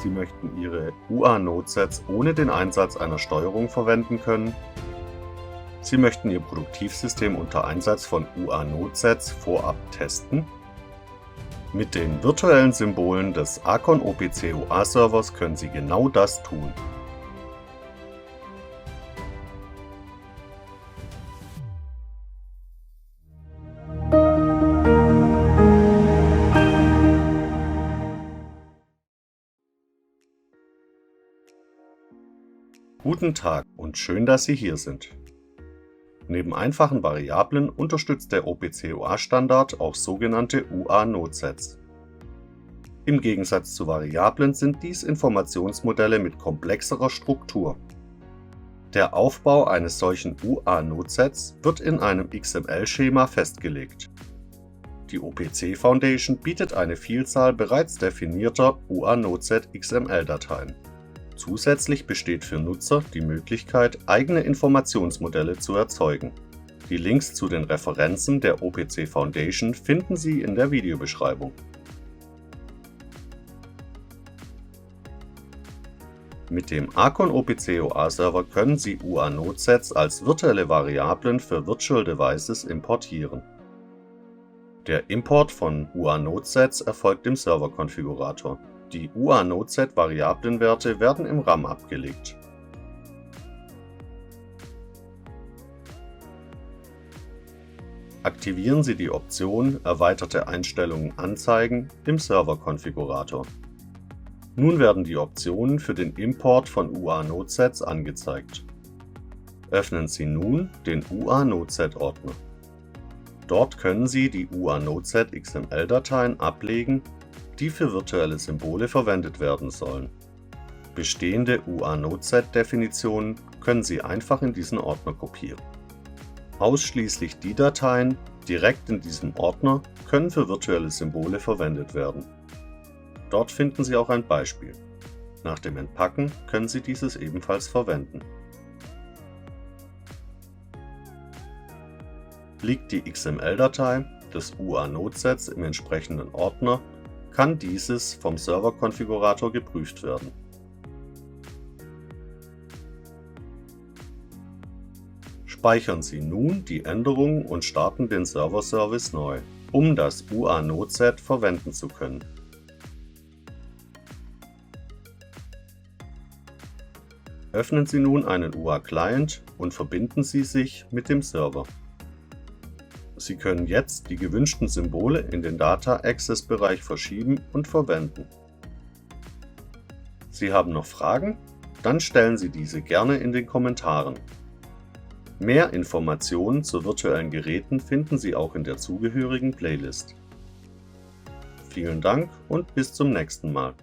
Sie möchten Ihre UA-Notesets ohne den Einsatz einer Steuerung verwenden können. Sie möchten Ihr Produktivsystem unter Einsatz von UA-Notesets vorab testen. Mit den virtuellen Symbolen des Acon OPC UA Servers können Sie genau das tun. Guten Tag und schön, dass Sie hier sind. Neben einfachen Variablen unterstützt der OPC-UA-Standard auch sogenannte UA-Notesets. Im Gegensatz zu Variablen sind dies Informationsmodelle mit komplexerer Struktur. Der Aufbau eines solchen UA-Notesets wird in einem XML-Schema festgelegt. Die OPC Foundation bietet eine Vielzahl bereits definierter UA-Noteset XML-Dateien. Zusätzlich besteht für Nutzer die Möglichkeit, eigene Informationsmodelle zu erzeugen. Die Links zu den Referenzen der OPC Foundation finden Sie in der Videobeschreibung. Mit dem Acon OPC UA Server können Sie UA-Notesets als virtuelle Variablen für Virtual Devices importieren. Der Import von UA-Notesets erfolgt im Serverkonfigurator. Die UA-Noteset-Variablenwerte werden im RAM abgelegt. Aktivieren Sie die Option Erweiterte Einstellungen anzeigen im Serverkonfigurator. Nun werden die Optionen für den Import von UA-Notesets angezeigt. Öffnen Sie nun den UA-Noteset-Ordner. Dort können Sie die UA-Noteset XML-Dateien ablegen, die für virtuelle Symbole verwendet werden sollen. Bestehende UA-Noteset-Definitionen können Sie einfach in diesen Ordner kopieren. Ausschließlich die Dateien direkt in diesem Ordner können für virtuelle Symbole verwendet werden. Dort finden Sie auch ein Beispiel. Nach dem Entpacken können Sie dieses ebenfalls verwenden. Liegt die XML-Datei des UA-Notesets im entsprechenden Ordner, kann dieses vom Serverkonfigurator geprüft werden. Speichern Sie nun die Änderungen und starten den Server-Service neu, um das UA-Noteset verwenden zu können. Öffnen Sie nun einen UA-Client und verbinden Sie sich mit dem Server. Sie können jetzt die gewünschten Symbole in den Data Access Bereich verschieben und verwenden. Sie haben noch Fragen? Dann stellen Sie diese gerne in den Kommentaren. Mehr Informationen zu virtuellen Geräten finden Sie auch in der zugehörigen Playlist. Vielen Dank und bis zum nächsten Mal.